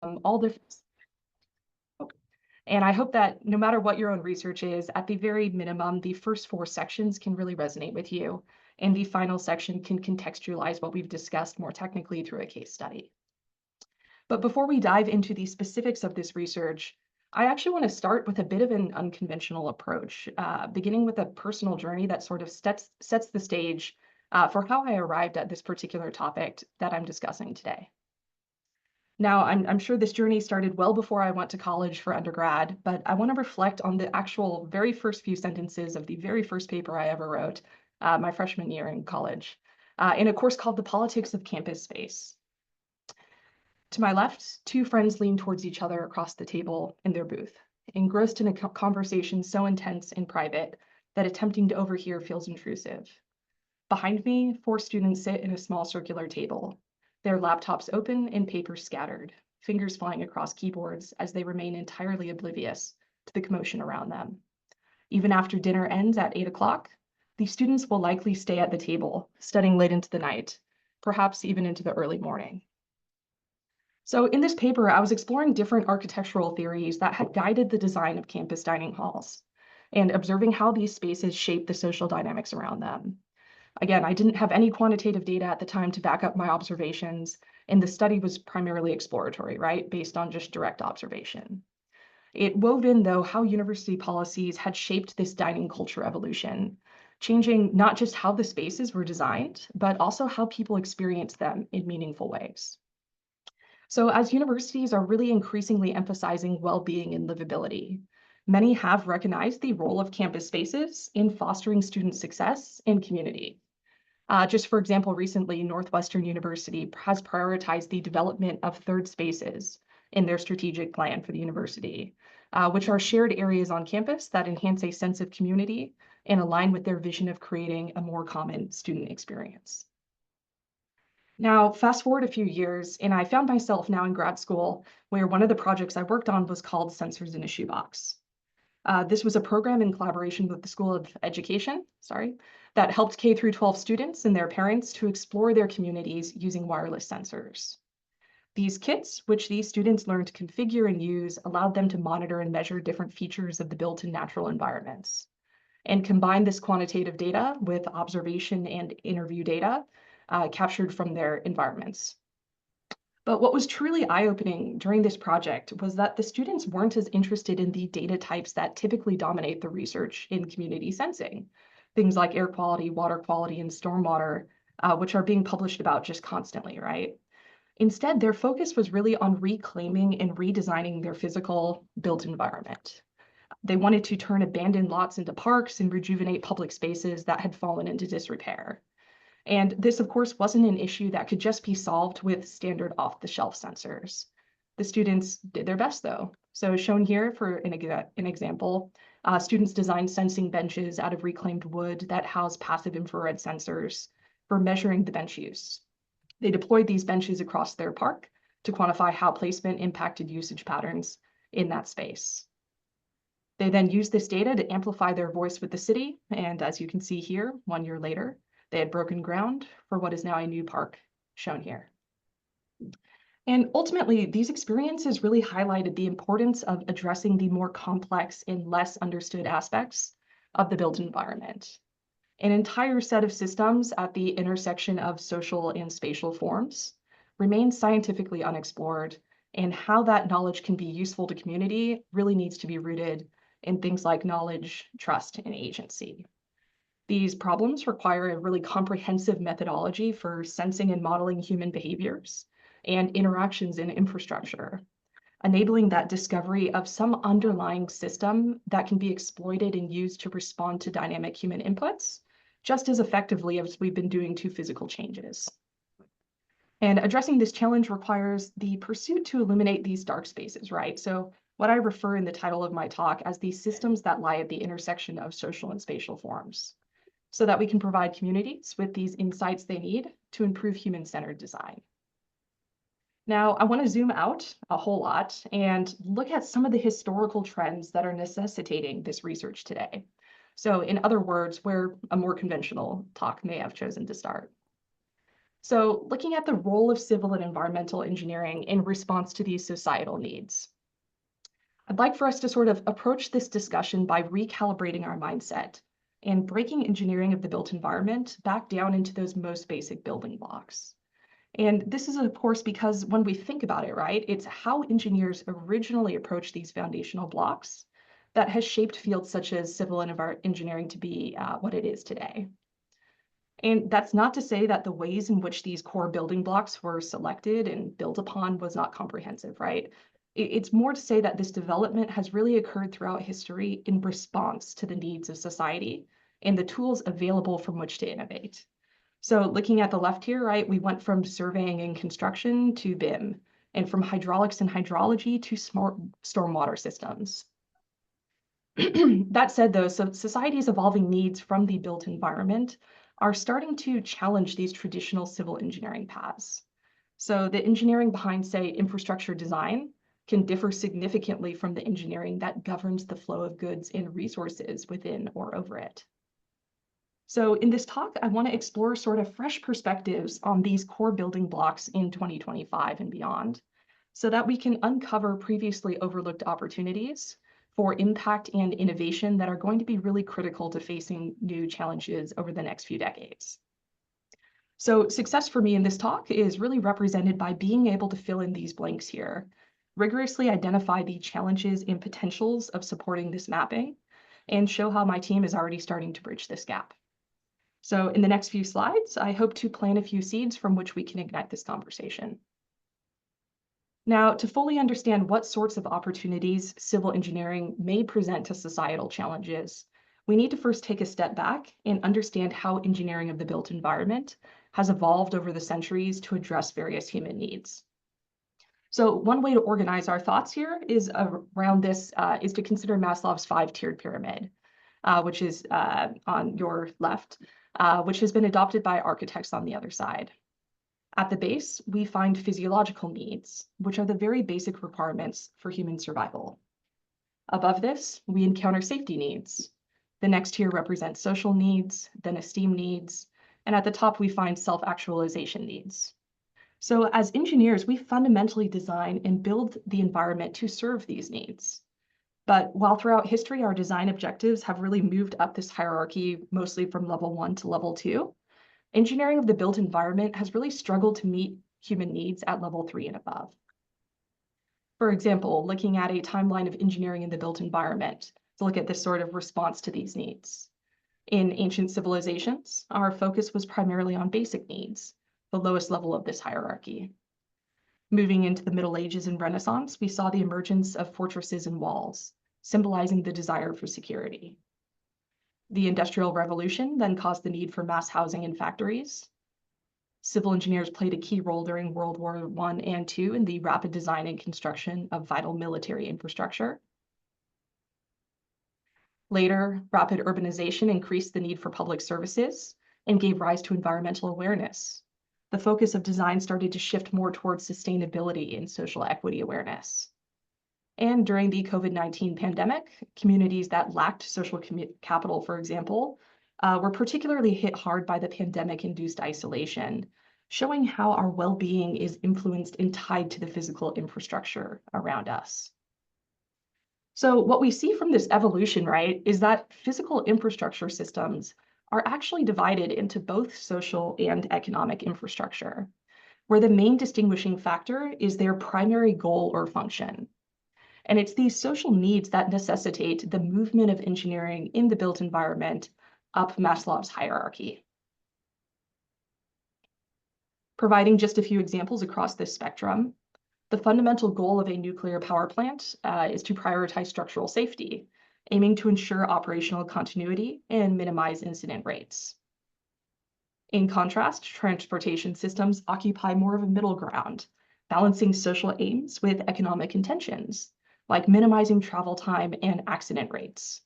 all different. And I hope that no matter what your own research is, at the very minimum, the first 4 sections can really resonate with you, and the final section can contextualize what we've discussed more technically through a case study. But before we dive into the specifics of this research, I actually want to start with a bit of an unconventional approach, beginning with a personal journey that sort of sets the stage for how I arrived at this particular topic that I'm discussing today. Now, I'm sure this journey started well before I went to college for undergrad, but I want to reflect on the actual very first few sentences of the very first paper I ever wrote, my freshman year in college, in a course called The Politics of Campus Space. To my left, 2 friends lean towards each other across the table in their booth, engrossed in a conversation so intense and private that attempting to overhear feels intrusive. Behind me, 4 students sit in a small circular table, their laptops open and papers scattered, fingers flying across keyboards as they remain entirely oblivious to the commotion around them. Even after dinner ends at 8 o'clock, the students will likely stay at the table, studying late into the night, perhaps even into the early morning. So in this paper, I was exploring different architectural theories that had guided the design of campus dining halls and observing how these spaces shape the social dynamics around them. Again, I didn't have any quantitative data at the time to back up my observations, and the study was primarily exploratory, right, based on just direct observation. It wove in, though, how university policies had shaped this dining culture evolution, changing not just how the spaces were designed, but also how people experienced them in meaningful ways. So as universities are really increasingly emphasizing well-being and livability, many have recognized the role of campus spaces in fostering student success and community. Just for example, recently, Northwestern University has prioritized the development of third spaces in their strategic plan for the university, which are shared areas on campus that enhance a sense of community and align with their vision of creating a more common student experience. Now, fast forward a few years, and I found myself now in grad school where one of the projects I worked on was called Sensors in a Shoebox. This was a program in collaboration with the School of Education, that helped K through 12 students and their parents to explore their communities using wireless sensors. These kits, which these students learned to configure and use, allowed them to monitor and measure different features of the built-in natural environments. And combine this quantitative data with observation and interview data captured from their environments. But what was truly eye-opening during this project was that the students weren't as interested in the data types that typically dominate the research in community sensing, things like air quality, water quality, and stormwater, which are being published about just constantly, right? Instead, their focus was really on reclaiming and redesigning their physical built environment. They wanted to turn abandoned lots into parks and rejuvenate public spaces that had fallen into disrepair. And this, of course, wasn't an issue that could just be solved with standard off-the-shelf sensors. The students did their best, though. So shown here for an example, students designed sensing benches out of reclaimed wood that house passive infrared sensors for measuring the bench use. They deployed these benches across their park to quantify how placement impacted usage patterns in that space. They then used this data to amplify their voice with the city, and as you can see here, 1 year later, they had broken ground for what is now a new park, shown here. And ultimately, these experiences really highlighted the importance of addressing the more complex and less understood aspects of the built environment. An entire set of systems at the intersection of social and spatial forms remains scientifically unexplored, and how that knowledge can be useful to community really needs to be rooted in things like knowledge, trust, and agency. These problems require a really comprehensive methodology for sensing and modeling human behaviors and interactions in infrastructure, enabling that discovery of some underlying system that can be exploited and used to respond to dynamic human inputs just as effectively as we've been doing to physical changes. And addressing this challenge requires the pursuit to eliminate these dark spaces, right? So what I refer in the title of my talk as the systems that lie at the intersection of social and spatial forms, so that we can provide communities with these insights they need to improve human-centered design. Now, I want to zoom out a whole lot and look at some of the historical trends that are necessitating this research today. So in other words, where a more conventional talk may have chosen to start. So looking at the role of civil and environmental engineering in response to these societal needs. I'd like for us to sort of approach this discussion by recalibrating our mindset and breaking engineering of the built environment back down into those most basic building blocks. And this is, of course, because when we think about it, right, it's how engineers originally approached these foundational blocks that has shaped fields such as civil and engineering to be what it is today. And that's not to say that the ways in which these core building blocks were selected and built upon was not comprehensive, right? It's more to say that this development has really occurred throughout history in response to the needs of society and the tools available from which to innovate. So looking at the left here, right, we went from surveying and construction to BIM, and from hydraulics and hydrology to smart stormwater systems. That said, though, so society's evolving needs from the built environment are starting to challenge these traditional civil engineering paths. So the engineering behind, say, infrastructure design can differ significantly from the engineering that governs the flow of goods and resources within or over it. So in this talk, I want to explore sort of fresh perspectives on these core building blocks in 2025 and beyond, so that we can uncover previously overlooked opportunities for impact and innovation that are going to be really critical to facing new challenges over the next few decades. So success for me in this talk is really represented by being able to fill in these blanks here, rigorously identify the challenges and potentials of supporting this mapping, and show how my team is already starting to bridge this gap. So in the next few slides, I hope to plant a few seeds from which we can ignite this conversation. Now, to fully understand what sorts of opportunities civil engineering may present to societal challenges, we need to first take a step back and understand how engineering of the built environment has evolved over the centuries to address various human needs. So one way to organize our thoughts here is around this is to consider Maslow's 5-tiered pyramid, which is on your left, which has been adopted by architects on the other side. At the base, we find physiological needs, which are the very basic requirements for human survival. Above this, we encounter safety needs. The next tier represents social needs, then esteem needs, and at the top, we find self-actualization needs. So as engineers, we fundamentally design and build the environment to serve these needs. But while throughout history, our design objectives have really moved up this hierarchy, mostly from level 1 to level 2, engineering of the built environment has really struggled to meet human needs at level 3 and above. For example, looking at a timeline of engineering in the built environment to look at this sort of response to these needs. In ancient civilizations, our focus was primarily on basic needs, the lowest level of this hierarchy. Moving into the Middle Ages and Renaissance, we saw the emergence of fortresses and walls, symbolizing the desire for security. The Industrial Revolution then caused the need for mass housing and factories. Civil engineers played a key role during World War I and II in the rapid design and construction of vital military infrastructure. Later, rapid urbanization increased the need for public services and gave rise to environmental awareness. The focus of design started to shift more towards sustainability and social equity awareness. And during the COVID-19 pandemic, communities that lacked social capital, for example, were particularly hit hard by the pandemic-induced isolation, showing how our well-being is influenced and tied to the physical infrastructure around us. So what we see from this evolution, right, is that physical infrastructure systems are actually divided into both social and economic infrastructure, where the main distinguishing factor is their primary goal or function. And it's these social needs that necessitate the movement of engineering in the built environment up Maslow's hierarchy. Providing just a few examples across this spectrum, the fundamental goal of a nuclear power plant is to prioritize structural safety, aiming to ensure operational continuity and minimize incident rates. In contrast, transportation systems occupy more of a middle ground, balancing social aims with economic intentions, like minimizing travel time and accident rates.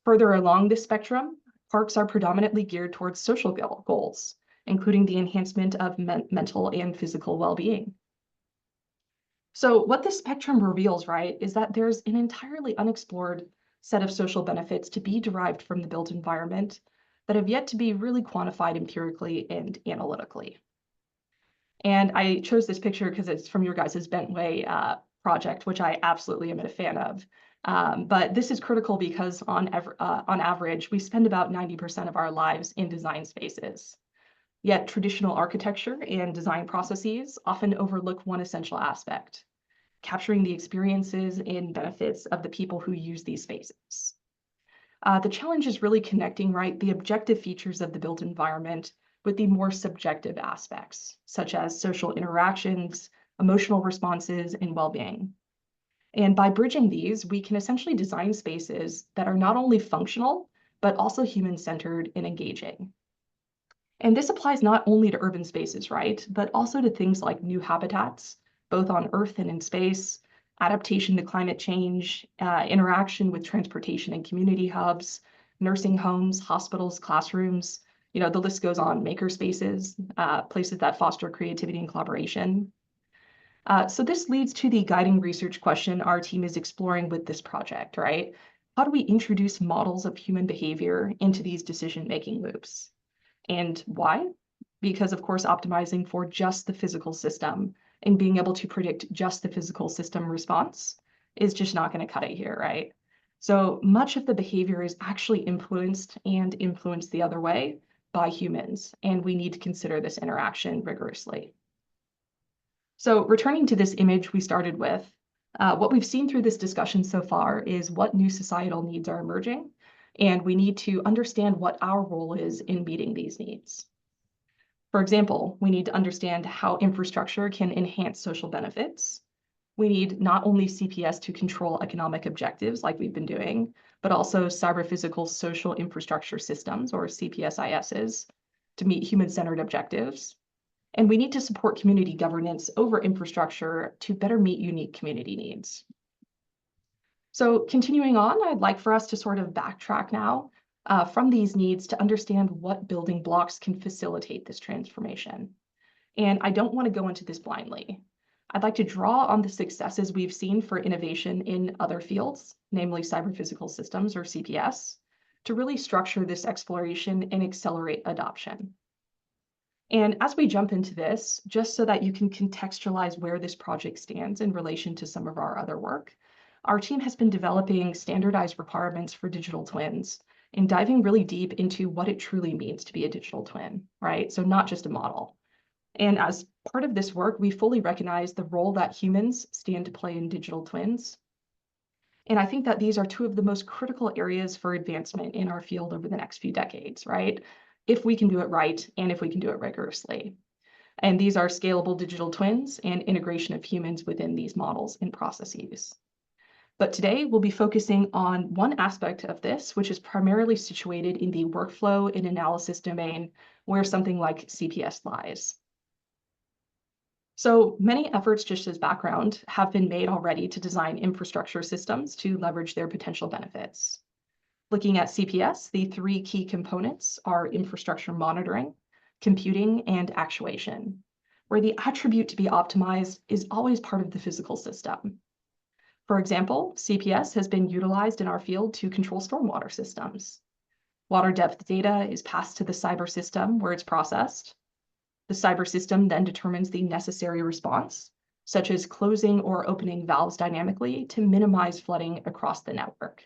Further along this spectrum, parks are predominantly geared towards social goals, including the enhancement of mental and physical well-being. So what this spectrum reveals, right, is that there's an entirely unexplored set of social benefits to be derived from the built environment that have yet to be really quantified empirically and analytically. And I chose this picture because it's from your guys' Bentway project, which I absolutely am a fan of. But this is critical because on average, we spend about 90% of our lives in design spaces. Yet traditional architecture and design processes often overlook one essential aspect: capturing the experiences and benefits of the people who use these spaces. The challenge is really connecting, right, the objective features of the built environment with the more subjective aspects, such as social interactions, emotional responses, and well-being. And by bridging these, we can essentially design spaces that are not only functional, but also human-centered and engaging. And this applies not only to urban spaces, right, but also to things like new habitats, both on Earth and in space, adaptation to climate change, interaction with transportation and community hubs, nursing homes, hospitals, classrooms, the list goes on, maker spaces, places that foster creativity and collaboration. So this leads to the guiding research question our team is exploring with this project, right? How do we introduce models of human behavior into these decision-making loops? And why? Because, of course, optimizing for just the physical system and being able to predict just the physical system response is just not going to cut it here, right? So much of the behavior is actually influenced the other way by humans, and we need to consider this interaction rigorously. So returning to this image we started with, what we've seen through this discussion so far is what new societal needs are emerging, and we need to understand what our role is in meeting these needs. For example, we need to understand how infrastructure can enhance social benefits. We need not only CPS to control economic objectives like we've been doing, but also cyber-physical social infrastructure systems, or CPSISs, to meet human-centered objectives. And we need to support community governance over infrastructure to better meet unique community needs. So continuing on, I'd like for us to sort of backtrack now from these needs to understand what building blocks can facilitate this transformation. And I don't want to go into this blindly. I'd like to draw on the successes we've seen for innovation in other fields, namely cyber-physical systems, or CPS, to really structure this exploration and accelerate adoption. And as we jump into this, just so that you can contextualize where this project stands in relation to some of our other work, our team has been developing standardized requirements for digital twins and diving really deep into what it truly means to be a digital twin, right? So not just a model. And as part of this work, we fully recognize the role that humans stand to play in digital twins. And I think that these are two of the most critical areas for advancement in our field over the next few decades, right? If we can do it right and if we can do it rigorously. And these are scalable digital twins and integration of humans within these models and processes. But today we'll be focusing on one aspect of this, which is primarily situated in the workflow and analysis domain, where something like CPS lies. So many efforts, just as background, have been made already to design infrastructure systems to leverage their potential benefits. Looking at CPS, the three key components are infrastructure monitoring, computing, and actuation, where the attribute to be optimized is always part of the physical system. For example, CPS has been utilized in our field to control stormwater systems. Water depth data is passed to the cyber system where it's processed. The cyber system then determines the necessary response, such as closing or opening valves dynamically to minimize flooding across the network.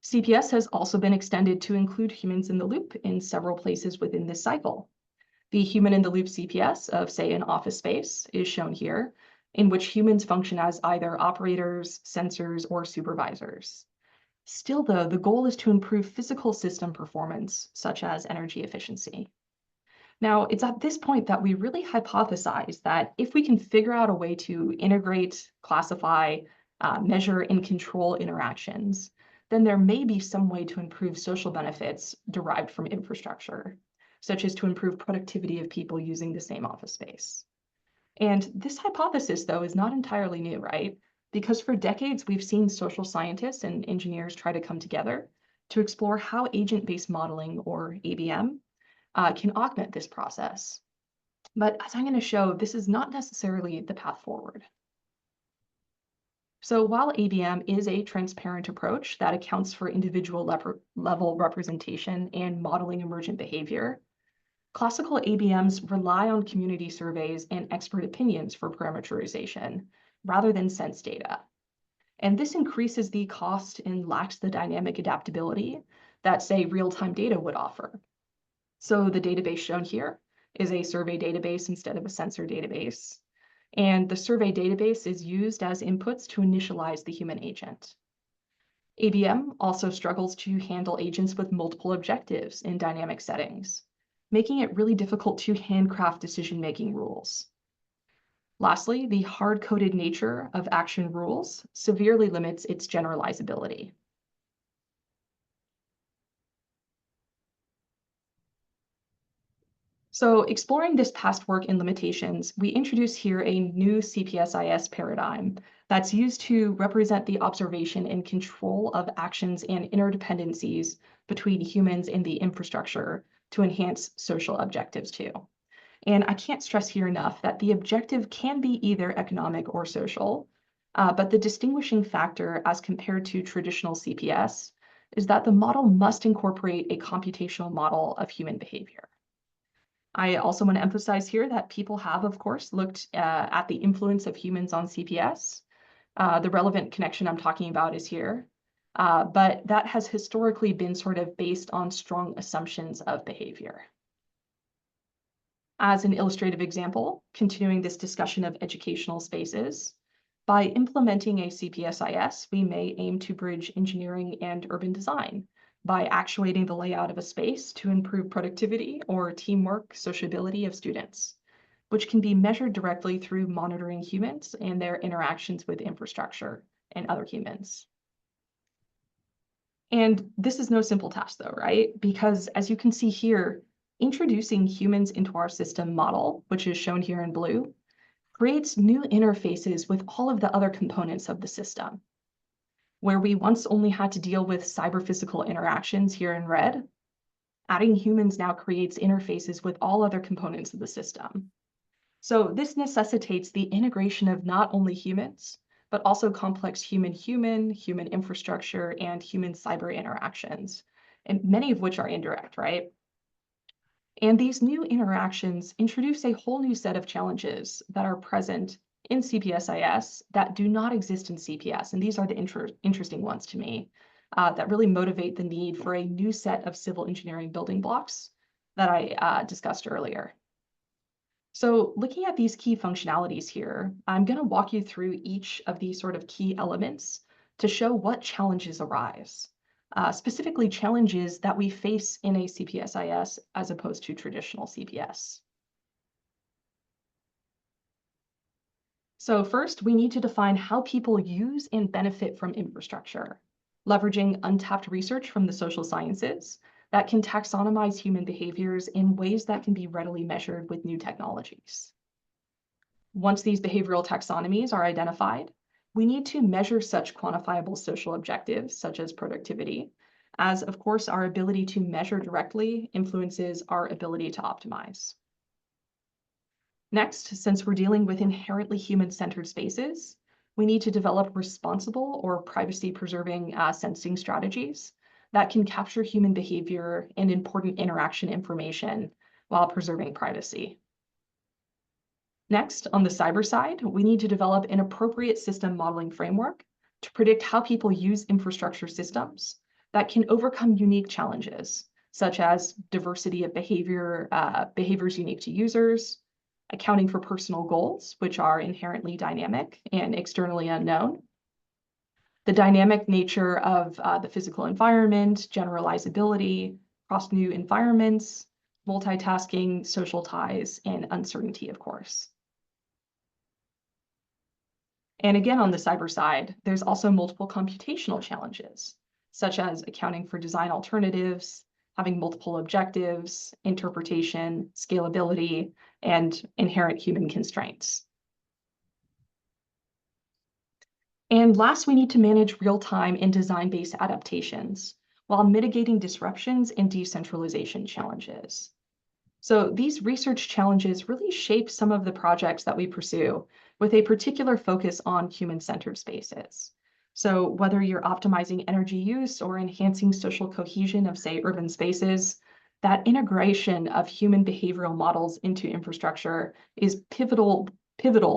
CPS has also been extended to include humans in the loop in several places within this cycle. The human in the loop CPS of, say, an office space is shown here, in which humans function as either operators, sensors, or supervisors. Still, though, the goal is to improve physical system performance, such as energy efficiency. Now, it's at this point that we really hypothesize that if we can figure out a way to integrate, classify, measure, and control interactions, then there may be some way to improve social benefits derived from infrastructure, such as to improve productivity of people using the same office space. And this hypothesis, though, is not entirely new, right? Because for decades, we've seen social scientists and engineers try to come together to explore how agent-based modeling, or ABM, can augment this process. But as I'm going to show, this is not necessarily the path forward. So while ABM is a transparent approach that accounts for individual level representation and modeling emergent behavior, classical ABMs rely on community surveys and expert opinions for parameterization rather than sense data. And this increases the cost and lacks the dynamic adaptability that, say, real-time data would offer. So the database shown here is a survey database instead of a sensor database. And the survey database is used as inputs to initialize the human agent. ABM also struggles to handle agents with multiple objectives in dynamic settings, making it really difficult to handcraft decision-making rules. Lastly, the hard-coded nature of action rules severely limits its generalizability. So exploring this past work and limitations, we introduce here a new CPSIS paradigm that's used to represent the observation and control of actions and interdependencies between humans and the infrastructure to enhance social objectives too. And I can't stress here enough that the objective can be either economic or social, but the distinguishing factor as compared to traditional CPS is that the model must incorporate a computational model of human behavior. I also want to emphasize here that people have, of course, looked at the influence of humans on CPS. The relevant connection I'm talking about is here, but that has historically been sort of based on strong assumptions of behavior. As an illustrative example, continuing this discussion of educational spaces, by implementing a CPSIS, we may aim to bridge engineering and urban design by actuating the layout of a space to improve productivity or teamwork, sociability of students, which can be measured directly through monitoring humans and their interactions with infrastructure and other humans. And this is no simple task though, right? Because as you can see here, introducing humans into our system model, which is shown here in blue, creates new interfaces with all of the other components of the system. Where we once only had to deal with cyber-physical interactions here in red, adding humans now creates interfaces with all other components of the system. So this necessitates the integration of not only humans, but also complex human-human, human infrastructure, and human cyber interactions, and many of which are indirect, right? And these new interactions introduce a whole new set of challenges that are present in CPSIS that do not exist in CPS. And these are the interesting ones to me that really motivate the need for a new set of civil engineering building blocks that I discussed earlier. So looking at these key functionalities here, I'm going to walk you through each of these sort of key elements to show what challenges arise. Specifically challenges that we face in a CPSIS as opposed to traditional CPS. So first, we need to define how people use and benefit from infrastructure, leveraging untapped research from the social sciences that can taxonomize human behaviors in ways that can be readily measured with new technologies. Once these behavioral taxonomies are identified, we need to measure such quantifiable social objectives, such as productivity, as of course our ability to measure directly influences our ability to optimize. Next, since we're dealing with inherently human-centered spaces, we need to develop responsible or privacy-preserving sensing strategies that can capture human behavior and important interaction information while preserving privacy. Next, on the cyber side, we need to develop an appropriate system modeling framework to predict how people use infrastructure systems that can overcome unique challenges, such as diversity of behavior, behaviors unique to users, accounting for personal goals, which are inherently dynamic and externally unknown, the dynamic nature of the physical environment, generalizability, across new environments, multitasking, social ties, and uncertainty, of course. And again, on the cyber side, there's also multiple computational challenges, such as accounting for design alternatives, having multiple objectives, interpretation, scalability, and inherent human constraints. And last, we need to manage real-time and design-based adaptations while mitigating disruptions and decentralization challenges. So these research challenges really shape some of the projects that we pursue with a particular focus on human-centered spaces. So whether you're optimizing energy use or enhancing social cohesion of, say, urban spaces, that integration of human behavioral models into infrastructure is pivotal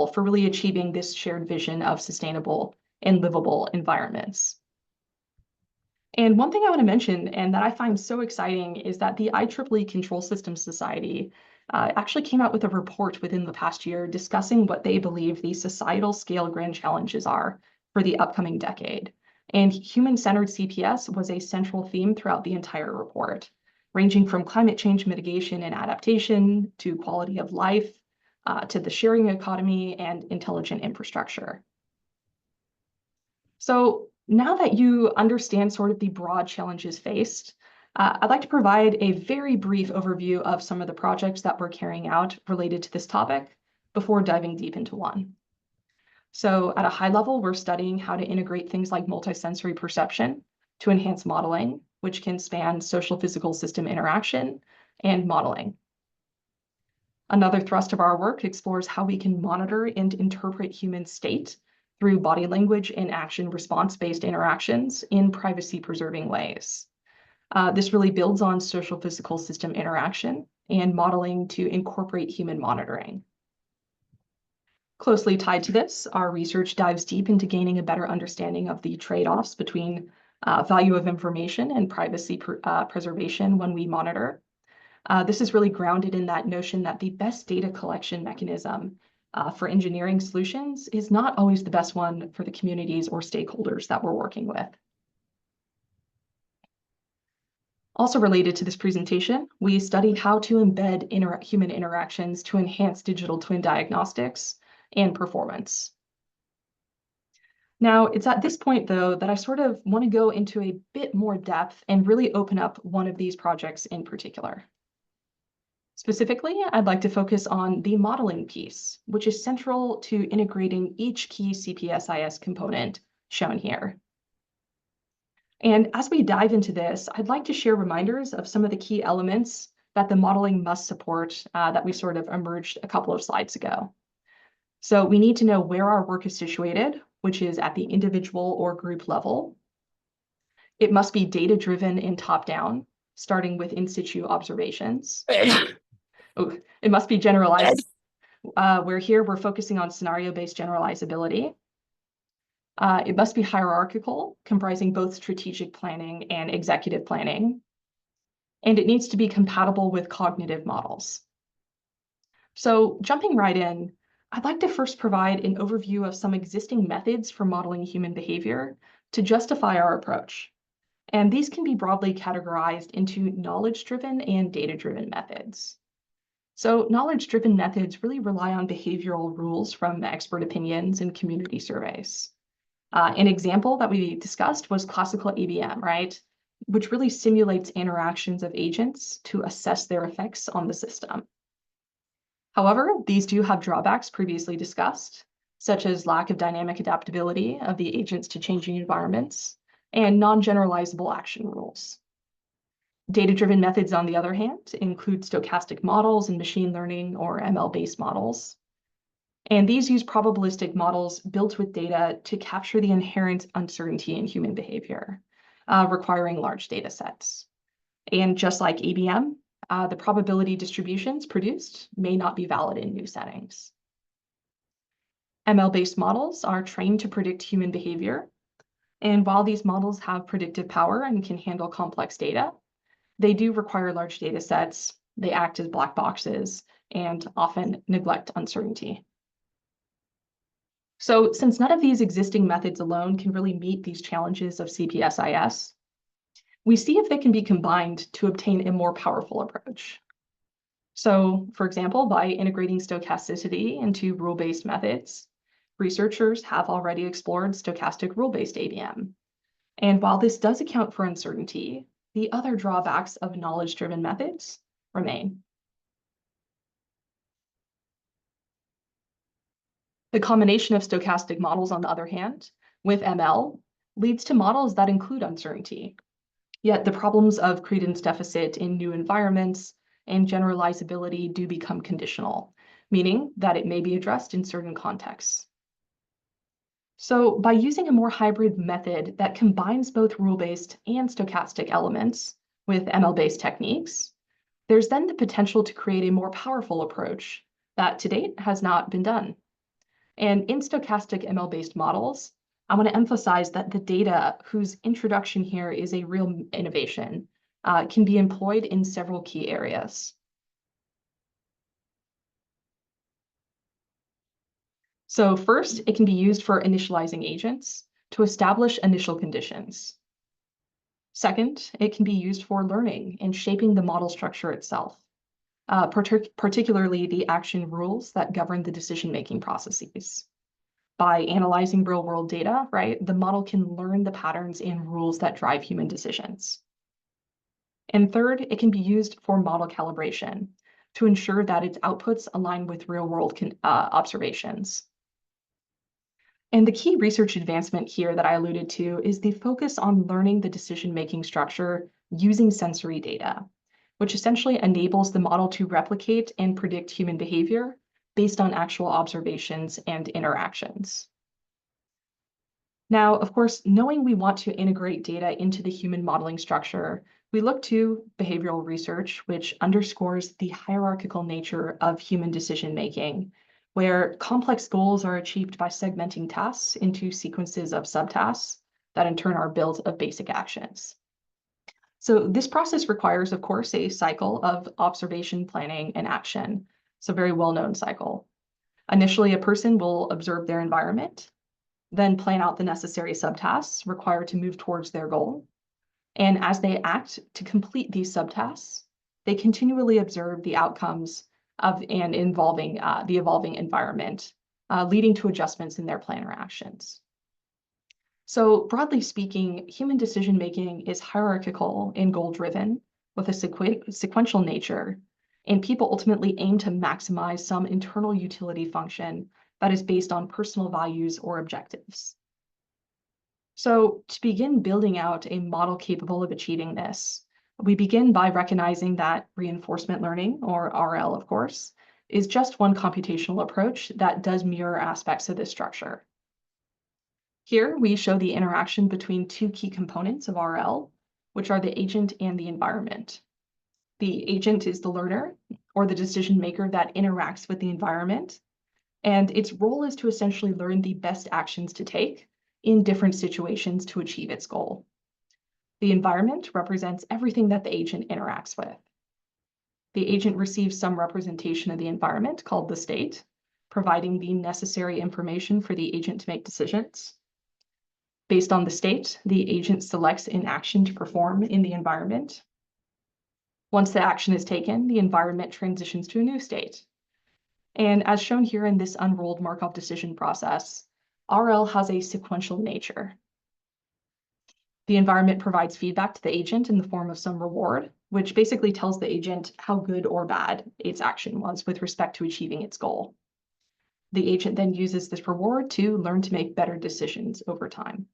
for really achieving this shared vision of sustainable and livable environments. And one thing I want to mention, and that I find so exciting, is that the IEEE Control Systems Society actually came out with a report within the past year discussing what they believe the societal scale grand challenges are for the upcoming decade. And human-centered CPS was a central theme throughout the entire report, ranging from climate change mitigation and adaptation to quality of life, to the sharing economy and intelligent infrastructure. So now that you understand sort of the broad challenges faced, I'd like to provide a very brief overview of some of the projects that we're carrying out related to this topic before diving deep into one. So at a high level, we're studying how to integrate things like multisensory perception to enhance modeling, which can span social physical system interaction and modeling. Another thrust of our work explores how we can monitor and interpret human state through body language and action response-based interactions in privacy-preserving ways. This really builds on social physical system interaction and modeling to incorporate human monitoring. Closely tied to this, our research dives deep into gaining a better understanding of the trade-offs between value of information and privacy preservation when we monitor. This is really grounded in that notion that the best data collection mechanism for engineering solutions is not always the best one for the communities or stakeholders that we're working with. Also related to this presentation, we studied how to embed human interactions to enhance digital twin diagnostics and performance. Now, it's at this point, though, that I sort of want to go into a bit more depth and really open up one of these projects in particular. Specifically, I'd like to focus on the modeling piece, which is central to integrating each key CPSIS component shown here. And as we dive into this, I'd like to share reminders of some of the key elements that the modeling must support that we sort of emerged a couple of slides ago. So we need to know where our work is situated, which is at the individual or group level. It must be data-driven and top-down, starting with in situ observations. It must be generalized, where here we're focusing on scenario-based generalizability. It must be hierarchical, comprising both strategic planning and executive planning. And it needs to be compatible with cognitive models. So jumping right in, I'd like to first provide an overview of some existing methods for modeling human behavior to justify our approach. And these can be broadly categorized into knowledge-driven and data-driven methods. So knowledge-driven methods really rely on behavioral rules from expert opinions and community surveys. An example that we discussed was classical ABM, right? Which really simulates interactions of agents to assess their effects on the system. However, these do have drawbacks previously discussed, such as lack of dynamic adaptability of the agents to changing environments and non-generalizable action rules. Data-driven methods, on the other hand, include stochastic models and machine learning or ML-based models. And these use probabilistic models built with data to capture the inherent uncertainty in human behavior, requiring large data sets. And just like ABM, the probability distributions produced may not be valid in new settings. ML-based models are trained to predict human behavior. And while these models have predictive power and can handle complex data, they do require large data sets, they act as black boxes, and often neglect uncertainty. So since none of these existing methods alone can really meet these challenges of CPSIS, we see if they can be combined to obtain a more powerful approach. So, for example, by integrating stochasticity into rule-based methods, researchers have already explored stochastic rule-based ABM. And while this does account for uncertainty, the other drawbacks of knowledge-driven methods remain. The combination of stochastic models, on the other hand, with ML, leads to models that include uncertainty. Yet the problems of credence deficit in new environments and generalizability do become conditional, meaning that it may be addressed in certain contexts. So by using a more hybrid method that combines both rule-based and stochastic elements with ML-based techniques, there's then the potential to create a more powerful approach that to date has not been done. And in stochastic ML-based models, I want to emphasize that the data, whose introduction here is a real innovation, can be employed in several key areas. So first, it can be used for initializing agents to establish initial conditions. Second, it can be used for learning and shaping the model structure itself, particularly the action rules that govern the decision-making processes. By analyzing real-world data, right, the model can learn the patterns and rules that drive human decisions. And third, it can be used for model calibration to ensure that its outputs align with real-world observations. And the key research advancement here that I alluded to is the focus on learning the decision-making structure using sensory data, which essentially enables the model to replicate and predict human behavior based on actual observations and interactions. Now, of course, knowing we want to integrate data into the human modeling structure, we look to behavioral research, which underscores the hierarchical nature of human decision-making, where complex goals are achieved by segmenting tasks into sequences of subtasks that in turn are built of basic actions. So this process requires, of course, a cycle of observation, planning, and action. It's a very well-known cycle. Initially, a person will observe their environment, then plan out the necessary subtasks required to move towards their goal. And as they act to complete these subtasks, they continually observe the outcomes of and involving the evolving environment, leading to adjustments in their plan or actions. So broadly speaking, human decision-making is hierarchical and goal-driven with a sequential nature, and people ultimately aim to maximize some internal utility function that is based on personal values or objectives. So to begin building out a model capable of achieving this, we begin by recognizing that reinforcement learning, or RL, of course, is just one computational approach that does mirror aspects of this structure. Here, we show the interaction between two key components of RL, which are the agent and the environment. The agent is the learner, or the decision maker that interacts with the environment, and its role is to essentially learn the best actions to take in different situations to achieve its goal. The environment represents everything that the agent interacts with. The agent receives some representation of the environment called the state, providing the necessary information for the agent to make decisions. Based on the state, the agent selects an action to perform in the environment. Once the action is taken, the environment transitions to a new state. And as shown here in this unrolled Markov decision process, RL has a sequential nature. The environment provides feedback to the agent in the form of some reward, which basically tells the agent how good or bad its action was with respect to achieving its goal. The agent then uses this reward to learn to make better decisions over time.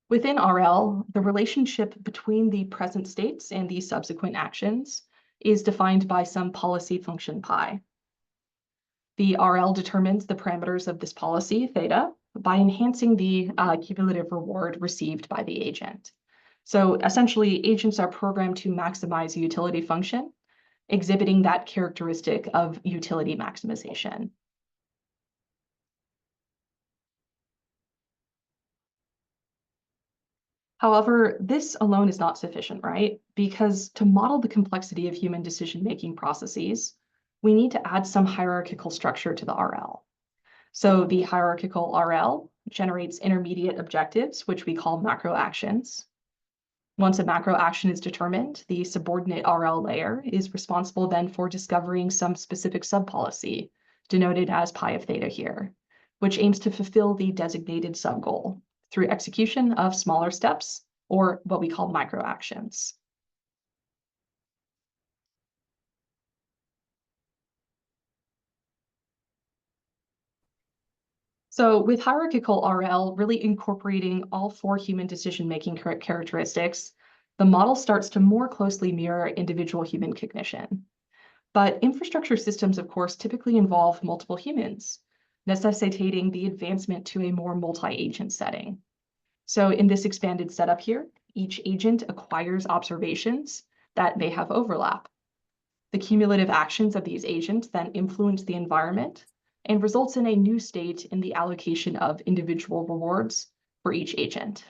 Within RL, the relationship between the present states and the subsequent actions is defined by some policy function pi. The RL determines the parameters of this policy, theta, by enhancing the cumulative reward received by the agent. So essentially, agents are programmed to maximize a utility function, exhibiting that characteristic of utility maximization. However, this alone is not sufficient, right? Because to model the complexity of human decision-making processes, we need to add some hierarchical structure to the RL. So the hierarchical RL generates intermediate objectives, which we call macro actions. Once a macro action is determined, the subordinate RL layer is responsible then for discovering some specific subpolicy, denoted as pi of theta here, which aims to fulfill the designated subgoal through execution of smaller steps, or what we call micro actions. So with hierarchical RL really incorporating all four human decision-making characteristics, the model starts to more closely mirror individual human cognition. But infrastructure systems, of course, typically involve multiple humans, necessitating the advancement to a more multi-agent setting. So in this expanded setup here, each agent acquires observations that may have overlap. The cumulative actions of these agents then influence the environment and results in a new state in the allocation of individual rewards for each agent.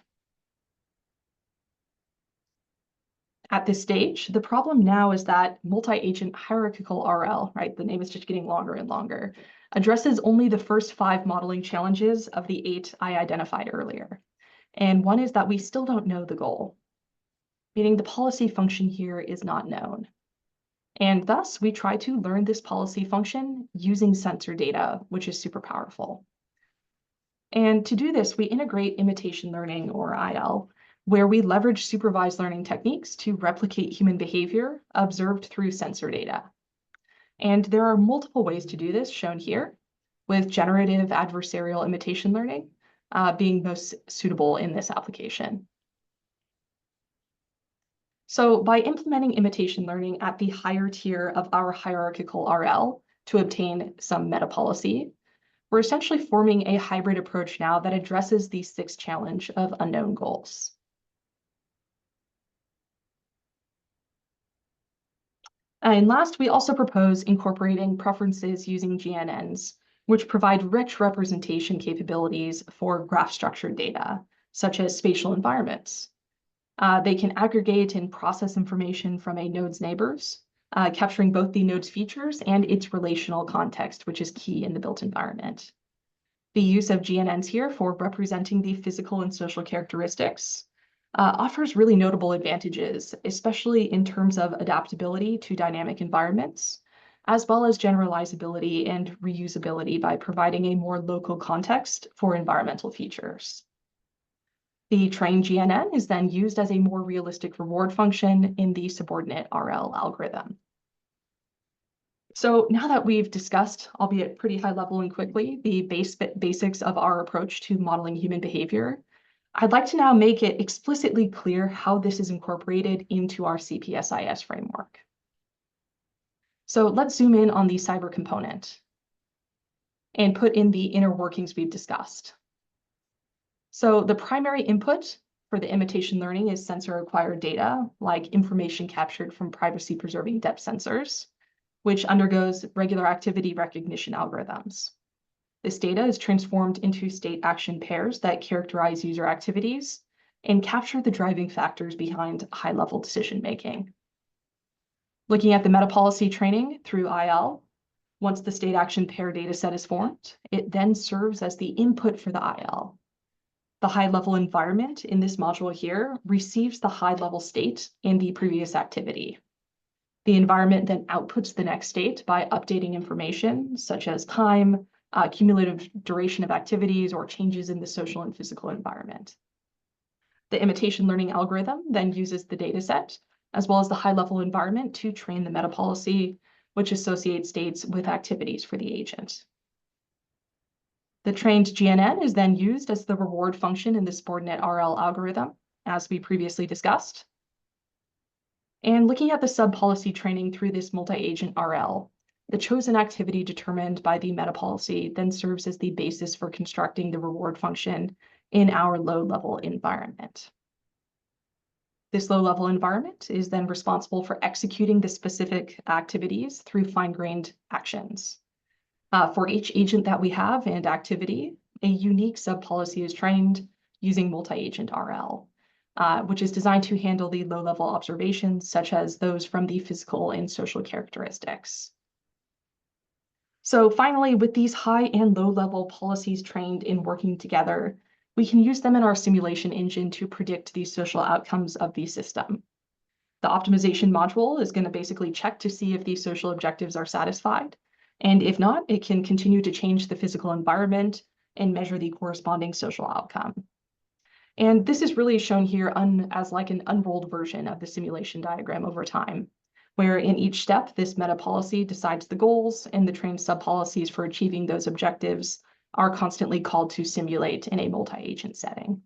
At this stage, the problem now is that multi-agent hierarchical RL, right, the name is just getting longer and longer, addresses only the first 5 modeling challenges of the 8 I identified earlier. And one is that we still don't know the goal, meaning the policy function here is not known. And thus, we try to learn this policy function using sensor data, which is super powerful. And to do this, we integrate imitation learning, or IL, where we leverage supervised learning techniques to replicate human behavior observed through sensor data. And there are multiple ways to do this shown here, with generative adversarial imitation learning being most suitable in this application. So by implementing imitation learning at the higher tier of our hierarchical RL to obtain some meta policy, we're essentially forming a hybrid approach now that addresses the 6th challenge of unknown goals. And last, we also propose incorporating preferences using GNNs, which provide rich representation capabilities for graph structured data, such as spatial environments. They can aggregate and process information from a node's neighbors, capturing both the node's features and its relational context, which is key in the built environment. The use of GNNs here for representing the physical and social characteristics offers really notable advantages, especially in terms of adaptability to dynamic environments, as well as generalizability and reusability by providing a more local context for environmental features. The trained GNN is then used as a more realistic reward function in the subordinate RL algorithm. So now that we've discussed, albeit pretty high level and quickly, the basics of our approach to modeling human behavior, I'd like to now make it explicitly clear how this is incorporated into our CPSIS framework. So let's zoom in on the cyber component and put in the inner workings we've discussed. So the primary input for the imitation learning is sensor-acquired data, like information captured from privacy-preserving depth sensors, which undergoes regular activity recognition algorithms. This data is transformed into state action pairs that characterize user activities and capture the driving factors behind high-level decision-making. Looking at the meta-policy training through IL, once the state action pair dataset is formed, it then serves as the input for the IL. The high-level environment in this module here receives the high-level state in the previous activity. The environment then outputs the next state by updating information such as time, cumulative duration of activities, or changes in the social and physical environment. The imitation learning algorithm then uses the dataset as well as the high-level environment to train the meta policy, which associates states with activities for the agent. The trained GNN is then used as the reward function in the subordinate RL algorithm, as we previously discussed. And looking at the sub-policy training through this multi-agent RL, the chosen activity determined by the meta policy then serves as the basis for constructing the reward function in our low-level environment. This low-level environment is then responsible for executing the specific activities through fine-grained actions. For each agent that we have and activity, a unique sub-policy is trained using multi-agent RL, which is designed to handle the low-level observations, such as those from the physical and social characteristics. So finally, with these high and low-level policies trained in working together, we can use them in our simulation engine to predict the social outcomes of the system. The optimization module is going to basically check to see if these social objectives are satisfied. And if not, it can continue to change the physical environment and measure the corresponding social outcome. And this is really shown here as like an unrolled version of the simulation diagram over time, where in each step, this meta policy decides the goals, and the trained sub-policies for achieving those objectives are constantly called to simulate in a multi-agent setting.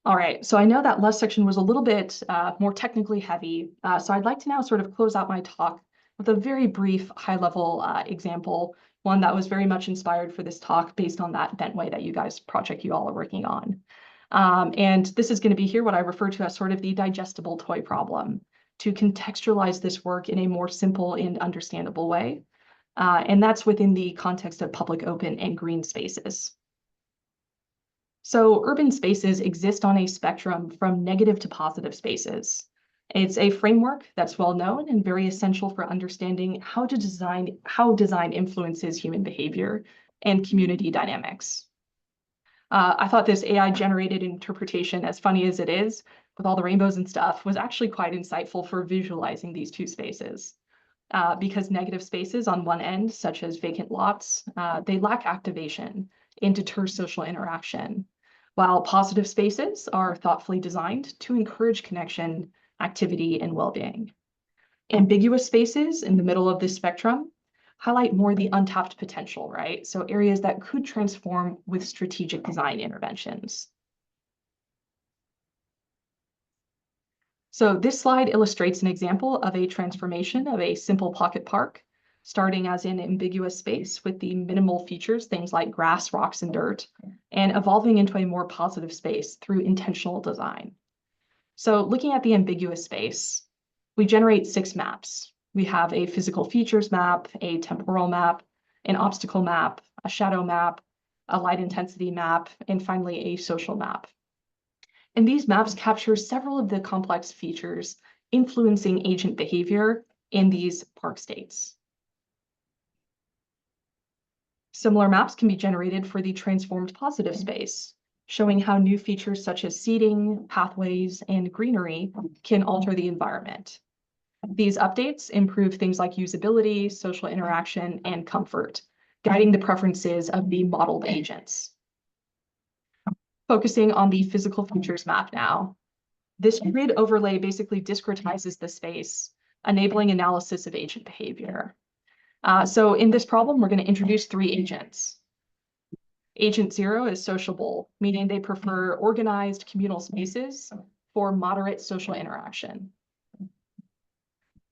All right, so I know that last section was a little bit more technically heavy, so I'd like to now sort of close out my talk with a very brief high-level example, one that was very much inspired for this talk based on that Bentway that you guys project you all are working on. And this is going to be here what I refer to as sort of the digestible toy problem, to contextualize this work in a more simple and understandable way. And that's within the context of public, open, and green spaces. So urban spaces exist on a spectrum from negative to positive spaces. It's a framework that's well known and very essential for understanding how design influences human behavior and community dynamics. I thought this AI-generated interpretation, as funny as it is, with all the rainbows and stuff, was actually quite insightful for visualizing these two spaces. Because negative spaces on one end, such as vacant lots, they lack activation and deter social interaction, while positive spaces are thoughtfully designed to encourage connection, activity, and well-being. Ambiguous spaces in the middle of this spectrum highlight more the untapped potential, right? So areas that could transform with strategic design interventions. So this slide illustrates an example of a transformation of a simple pocket park, starting as an ambiguous space with the minimal features, things like grass, rocks, and dirt, and evolving into a more positive space through intentional design. So looking at the ambiguous space, we generate 6 maps. We have a physical features map, a temporal map, an obstacle map, a shadow map, a light intensity map, and finally a social map. And these maps capture several of the complex features influencing agent behavior in these park states. Similar maps can be generated for the transformed positive space, showing how new features such as seating, pathways, and greenery can alter the environment. These updates improve things like usability, social interaction, and comfort, guiding the preferences of the modeled agents. Focusing on the physical features map now, this grid overlay basically discretizes the space, enabling analysis of agent behavior. So in this problem, we're going to introduce 3 agents. Agent 0 is sociable, meaning they prefer organized communal spaces for moderate social interaction.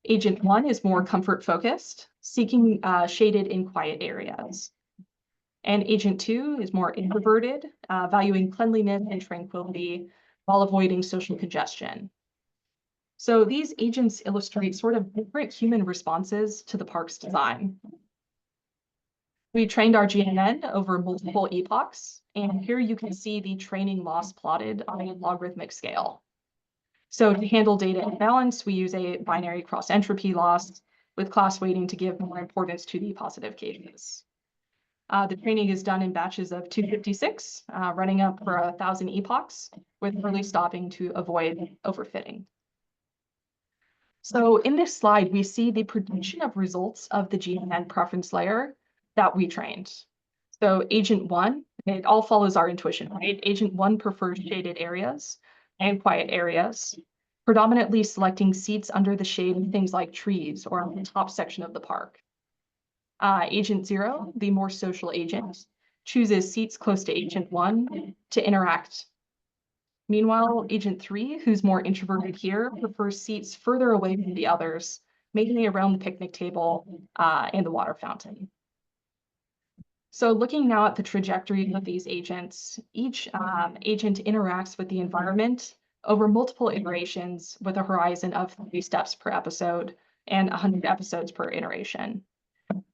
Agent 1 is more comfort-focused, seeking shaded and quiet areas. And Agent 2 is more introverted, valuing cleanliness and tranquility while avoiding social congestion. So these agents illustrate sort of different human responses to the park's design. We trained our GNN over multiple epochs, and here you can see the training loss plotted on a logarithmic scale. So to handle data imbalance, we use a binary cross-entropy loss with class weighting to give more importance to the positive cases. The training is done in batches of 256, running up for 1,000 epochs, with early stopping to avoid overfitting. So in this slide, we see the prediction of results of the GNN preference layer that we trained. So Agent 1, it all follows our intuition, right? Agent 1 prefers shaded areas and quiet areas, predominantly selecting seats under the shade of things like trees or on the top section of the park. Agent 0, the more social agent, chooses seats close to Agent 1 to interact. Meanwhile, Agent 3, who's more introverted here, prefers seats further away from the others, mainly around the picnic table and the water fountain. So looking now at the trajectory of these agents, each agent interacts with the environment over multiple iterations with a horizon of 3 steps per episode and 100 episodes per iteration.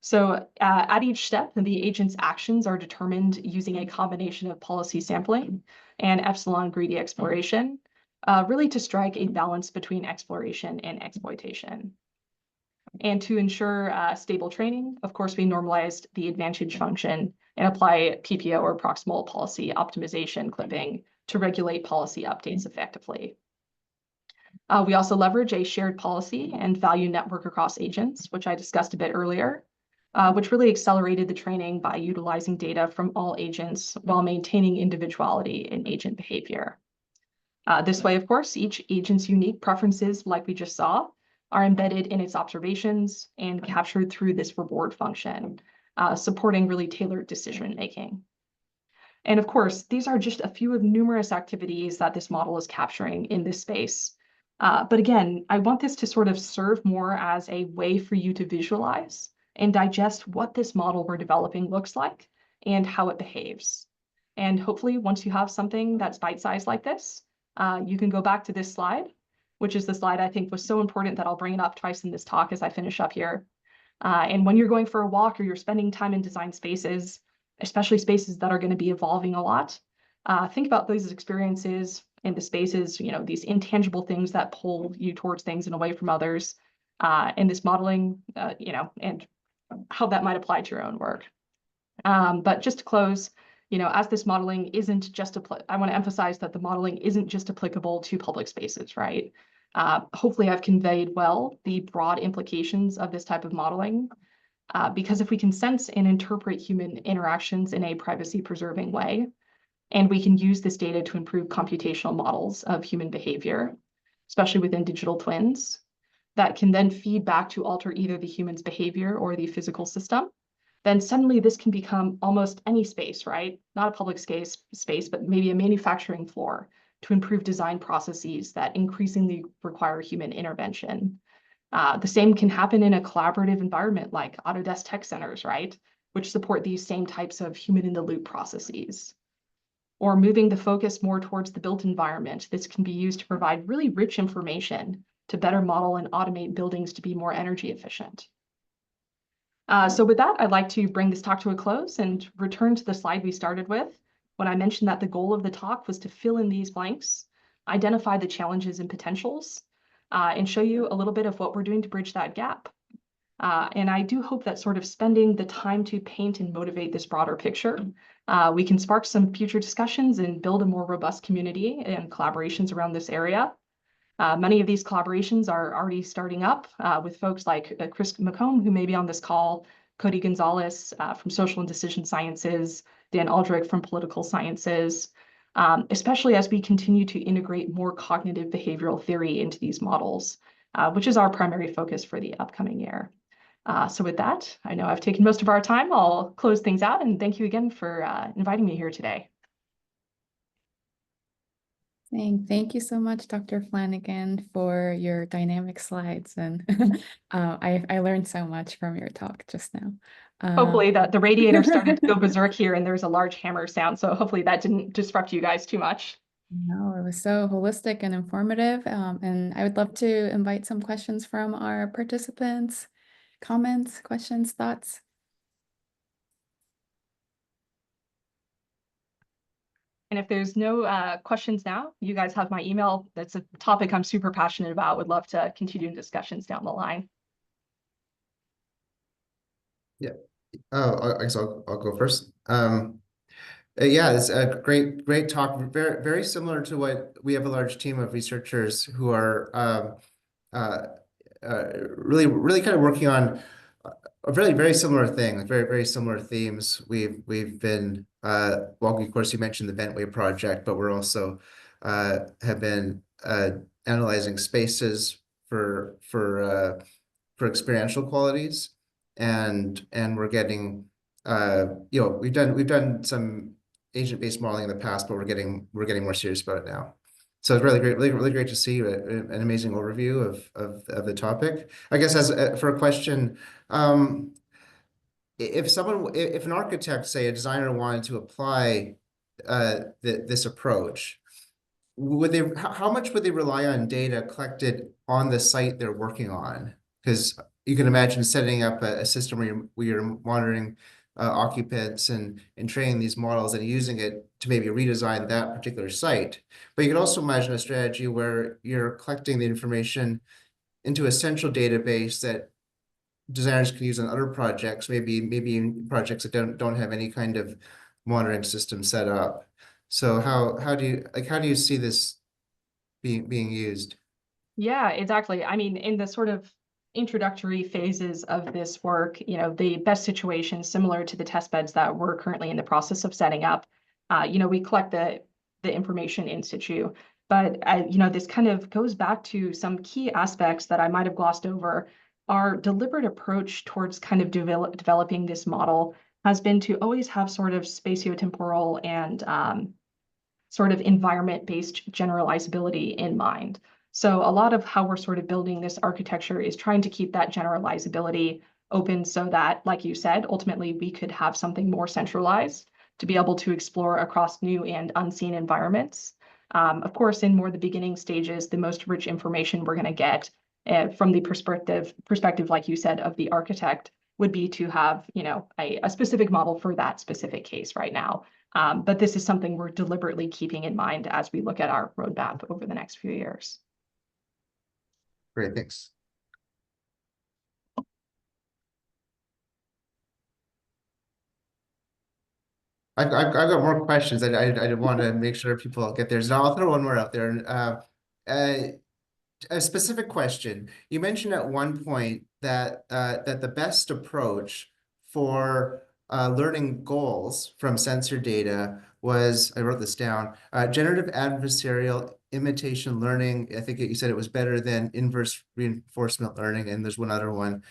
So at each step, the agent's actions are determined using a combination of policy sampling and epsilon greedy exploration, really to strike a balance between exploration and exploitation. And to ensure stable training, of course, we normalized the advantage function and apply PPO or proximal policy optimization clipping to regulate policy updates effectively. We also leverage a shared policy and value network across agents, which I discussed a bit earlier, which really accelerated the training by utilizing data from all agents while maintaining individuality in agent behavior. This way, of course, each agent's unique preferences, like we just saw, are embedded in its observations and captured through this reward function, supporting really tailored decision-making. And of course, these are just a few of numerous activities that this model is capturing in this space. But again, I want this to sort of serve more as a way for you to visualize and digest what this model we're developing looks like and how it behaves. And hopefully, once you have something that's bite-sized like this, you can go back to this slide, which is the slide I think was so important that I'll bring it up twice in this talk as I finish up here. And when you're going for a walk or you're spending time in design spaces, especially spaces that are going to be evolving a lot, think about those experiences in the spaces, these intangible things that pull you towards things and away from others, and this modeling, and how that might apply to your own work. But just to close, as this modeling isn't just, I want to emphasize that the modeling isn't just applicable to public spaces, right? Hopefully I've conveyed well the broad implications of this type of modeling, because if we can sense and interpret human interactions in a privacy-preserving way, and we can use this data to improve computational models of human behavior, especially within digital twins, that can then feed back to alter either the human's behavior or the physical system, then suddenly this can become almost any space, right? Not a public space, but maybe a manufacturing floor to improve design processes that increasingly require human intervention. The same can happen in a collaborative environment like Autodesk tech centers, right? Which support these same types of human-in-the-loop processes. Or moving the focus more towards the built environment, this can be used to provide really rich information to better model and automate buildings to be more energy efficient. So with that, I'd like to bring this talk to a close and return to the slide we started with when I mentioned that the goal of the talk was to fill in these blanks, identify the challenges and potentials, and show you a little bit of what we're doing to bridge that gap. And I do hope that sort of spending the time to paint and motivate this broader picture, we can spark some future discussions and build a more robust community and collaborations around this area. Many of these collaborations are already starting up with folks like Chris McComb, who may be on this call, Cody Gonzalez from Social and Decision Sciences, Dan Aldrich from Political Sciences, especially as we continue to integrate more cognitive behavioral theory into these models, which is our primary focus for the upcoming year. So with that, I know I've taken most of our time. I'll close things out and thank you again for inviting me here today. Thank you so much, Dr. Flanigan, for your dynamic slides. And I learned so much from your talk just now. Hopefully the radiator started to go berserk here and there's a large hammer sound. So hopefully that didn't disrupt you guys too much. No, it was so holistic and informative. And I would love to invite some questions from our participants. Comments, questions, thoughts? And if there's no questions now, you guys have my email. That's a topic I'm super passionate about. Would love to continue discussions down the line. Yeah. I guess I'll go first. Yeah, it's a great talk. Very similar to what we have a large team of researchers who are really kind of working on a very similar thing, very similar themes. We've been well, of course, you mentioned the Ventway project, but we're also have been analyzing spaces for experiential qualities, and we're getting we've done some agent-based modeling in the past, but we're getting more serious about it now. So it's really great to see an amazing overview of the topic. I guess as for a question, if an architect, say a designer, wanted to apply this approach, how much would they rely on data collected on the site they're working on? Because you can imagine setting up a system where you're monitoring occupants and training these models and using it to maybe redesign that particular site. But you could also imagine a strategy where you're collecting the information into a central database that designers can use on other projects, maybe in projects that don't have any kind of monitoring system set up. So how do you see this being used? Yeah, exactly. I mean, in the sort of introductory phases of this work, the best situation, similar to the test beds that we're currently in the process of setting up, we collect the information in situ. But this kind of goes back to some key aspects that I might have glossed over. Our deliberate approach towards kind of developing this model has been to always have sort of spatiotemporal and sort of environment-based generalizability in mind. So a lot of how we're sort of building this architecture is trying to keep that generalizability open so that, like you said, ultimately we could have something more centralized to be able to explore across new and unseen environments. Of course, in more the beginning stages, the most rich information we're going to get from the perspective, like you said, of the architect would be to have, a specific model for that specific case right now. But this is something we're deliberately keeping in mind as we look at our roadmap over the next few years. Great, thanks. I've got more questions. I want to make sure people get theirs. Now I'll throw one more out there. A specific question. You mentioned at one point that that the best approach for learning goals from sensor data was, I wrote this down, generative adversarial imitation learning. I think you said it was better than inverse reinforcement learning, and there's one other one.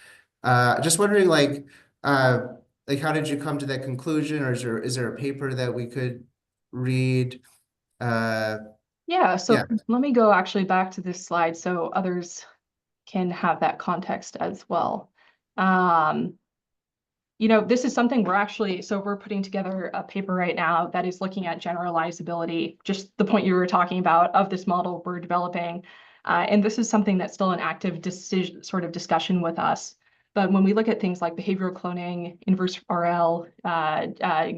Just wondering, like how did you come to that conclusion, or is there a paper that we could read? Yeah, so let me go actually back to this slide so others can have that context as well. This is something we're putting together a paper right now that is looking at generalizability, just the point you were talking about of this model we're developing. And this is something that's still an active discussion with us. But when we look at things like behavioral cloning, inverse RL,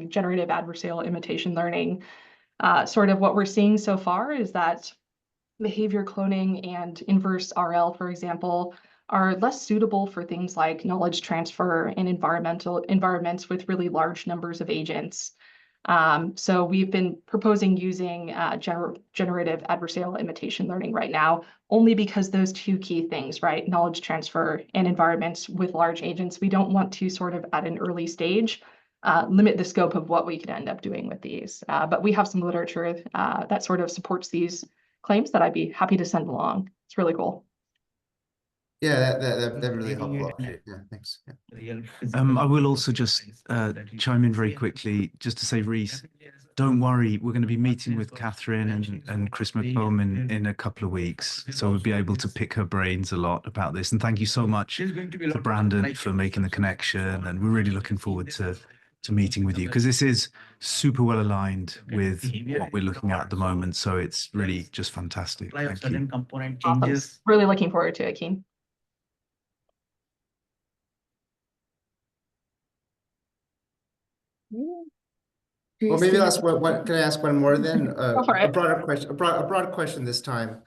generative adversarial imitation learning, sort of what we're seeing so far is that behavior cloning and inverse RL, for example, are less suitable for things like knowledge transfer and environments with really large numbers of agents. So we've been proposing using generative adversarial imitation learning right now, only because those two key things, right? Knowledge transfer and environments with large agents. We don't want to sort of at an early stage limit the scope of what we could end up doing with these. But we have some literature that sort of supports these claims that I'd be happy to send along. It's really cool. Yeah, that really helpful. Yeah, thanks. Yeah. I will also just chime in very quickly, just to say, Reese, don't worry, we're going to be meeting with Katherine and Chris McComb in a couple of weeks, so we'll be able to pick her brains a lot about this. And thank you so much to Brandon for making the connection, and we're really looking forward to meeting with you, because this is super well aligned with what we're looking at the moment. So it's really just fantastic. Thank you. Awesome. Really looking forward to it, Keen. Well, maybe that's what can I ask one more then? A broader question, a broad question this time.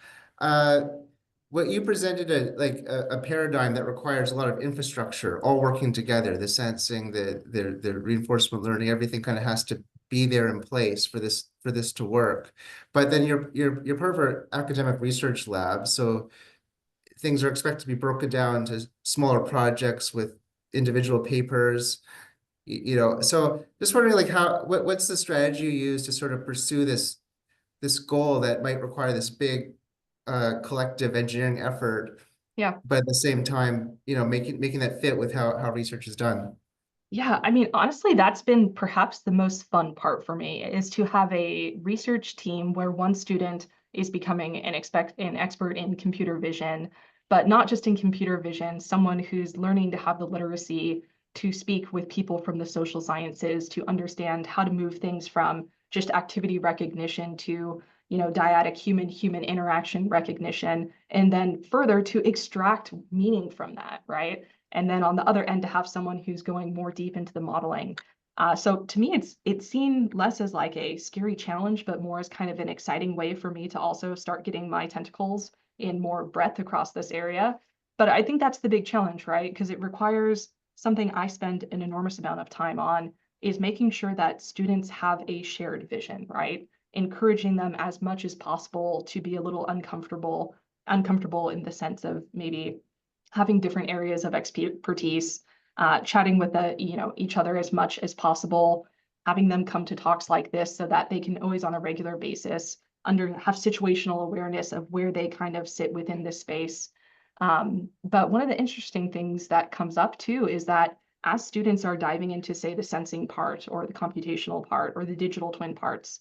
What you presented a paradigm that requires a lot of infrastructure all working together, the sensing, the reinforcement learning, everything kind of has to be there in place for this to work. But then you're part of our academic research lab, so things are expected to be broken down to smaller projects with individual papers. So just wondering, what's the strategy you use to sort of pursue this goal that might require this big collective engineering effort, but at the same time, making that fit with how research is done? Yeah, I mean, honestly, that's been perhaps the most fun part for me, is to have a research team where one student is becoming an expert in computer vision, but not just in computer vision, someone who's learning to have the literacy to speak with people from the social sciences, to understand how to move things from just activity recognition to, dyadic human-human interaction recognition, and then further to extract meaning from that, right? And then on the other end, to have someone who's going more deep into the modeling. So to me, it's seen less as like a scary challenge, but more as kind of an exciting way for me to also start getting my tentacles in more breadth across this area. But I think that's the big challenge, right? Because it requires something I spend an enormous amount of time on, is making sure that students have a shared vision, right? Encouraging them as much as possible to be a little uncomfortable in the sense of maybe having different areas of expertise, chatting with each other as much as possible, having them come to talks like this so that they can always on a regular basis have situational awareness of where they kind of sit within this space. But one of the interesting things that comes up too is that as students are diving into, say, the sensing part or the computational part or the digital twin parts,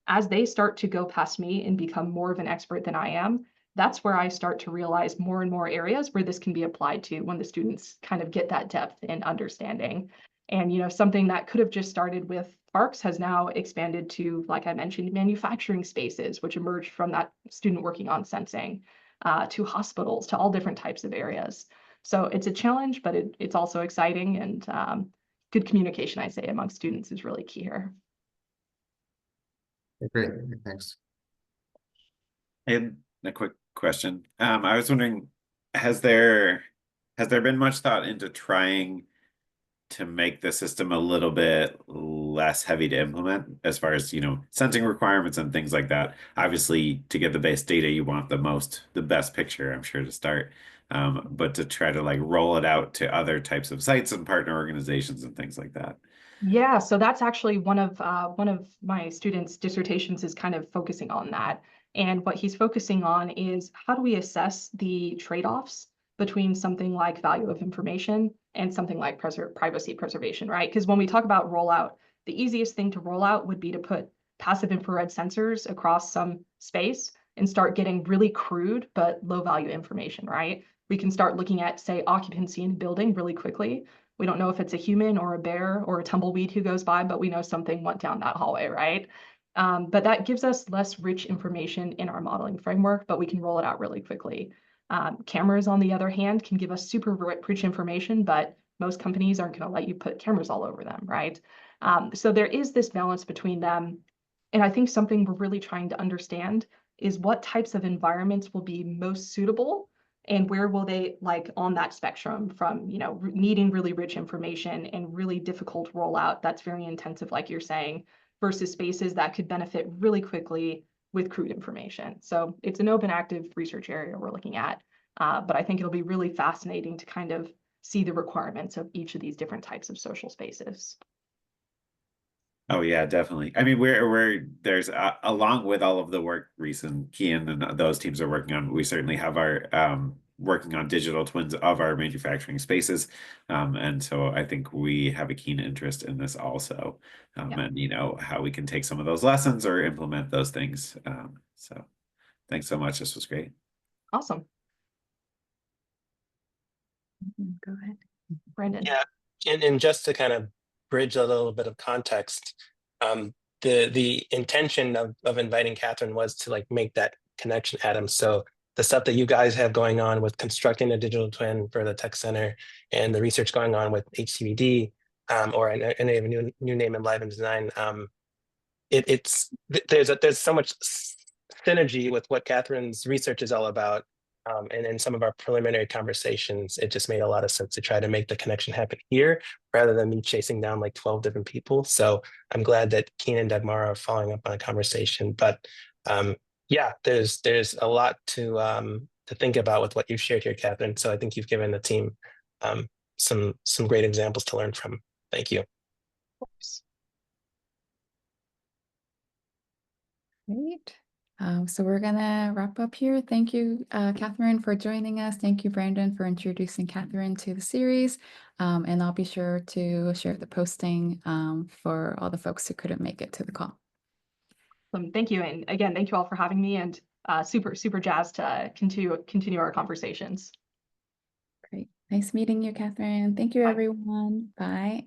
as they start to go past me and become more of an expert than I am, that's where I start to realize more and more areas where this can be applied to when the students kind of get that depth and understanding. And, you know, something that could have just started with parks has now expanded to, like I mentioned, manufacturing spaces, which emerged from that student working on sensing, to hospitals, to all different types of areas. So it's a challenge, but it's also exciting, and good communication, I say, among students is really key here. Great, thanks. And a quick question. I was wondering, has there been much thought into trying to make the system a little bit less heavy to implement as far as, you know, sensing requirements and things like that? Obviously, to get the base data, you want the best picture, I'm sure, to start. But to try to like roll it out to other types of sites and partner organizations and things like that. Yeah, so that's actually one of my students' dissertations is kind of focusing on that. And what he's focusing on is how do we assess the trade-offs between something like value of information and something like privacy preservation, right? Because when we talk about rollout, the easiest thing to roll out would be to put passive infrared sensors across some space and start getting really crude but low value information, right? We can start looking at, say, occupancy in a building really quickly. We don't know if it's a human or a bear or a tumbleweed who goes by, but we know something went down that hallway, right? But that gives us less rich information in our modeling framework, but we can roll it out really quickly. Cameras, on the other hand, can give us super rich information, but most companies aren't going to let you put cameras all over them, right? So there is this balance between them. And I think something we're really trying to understand is what types of environments will be most suitable and where will they, like, on that spectrum from, you know, needing really rich information and really difficult rollout that's very intensive, like you're saying, versus spaces that could benefit really quickly with crude information. So it's an open active research area we're looking at, but I think it'll be really fascinating to kind of see the requirements of each of these different types of social spaces. Oh yeah, definitely. I mean, there's along with all of the work Reese and Kian and those teams are working on, we certainly have our working on digital twins of our manufacturing spaces. And so I think we have a keen interest in this also. And you know, how we can take some of those lessons or implement those things. So thanks so much. This was great. Awesome. Go ahead. Brandon. Yeah, and just to kind of bridge a little bit of context, the intention of inviting Katherine was to like make that connection, Adam. So the stuff that you guys have going on with constructing a digital twin for the tech center and the research going on with HCVD, or I have a new name, Enliven Design. There's so much synergy with what Katherine's research is all about. And in some of our preliminary conversations, it just made a lot of sense to try to make the connection happen here rather than me chasing down like 12 different people. So I'm glad that Keenan and Dagmar are following up on a conversation. But yeah, there's a lot to think about with what you've shared here, Katherine. So I think you've given the team some great examples to learn from. Thank you. Of course. Great. So we're gonna wrap up here. Thank you, Katherine, for joining us. Thank you, Brandon, for introducing Katherine to the series. And I'll be sure to share the posting for all the folks who couldn't make it to the call. Thank you. And again, thank you all for having me, and super jazzed to continue our conversations. Great. Nice meeting you, Katherine. Thank you, Bye. everyone. Bye.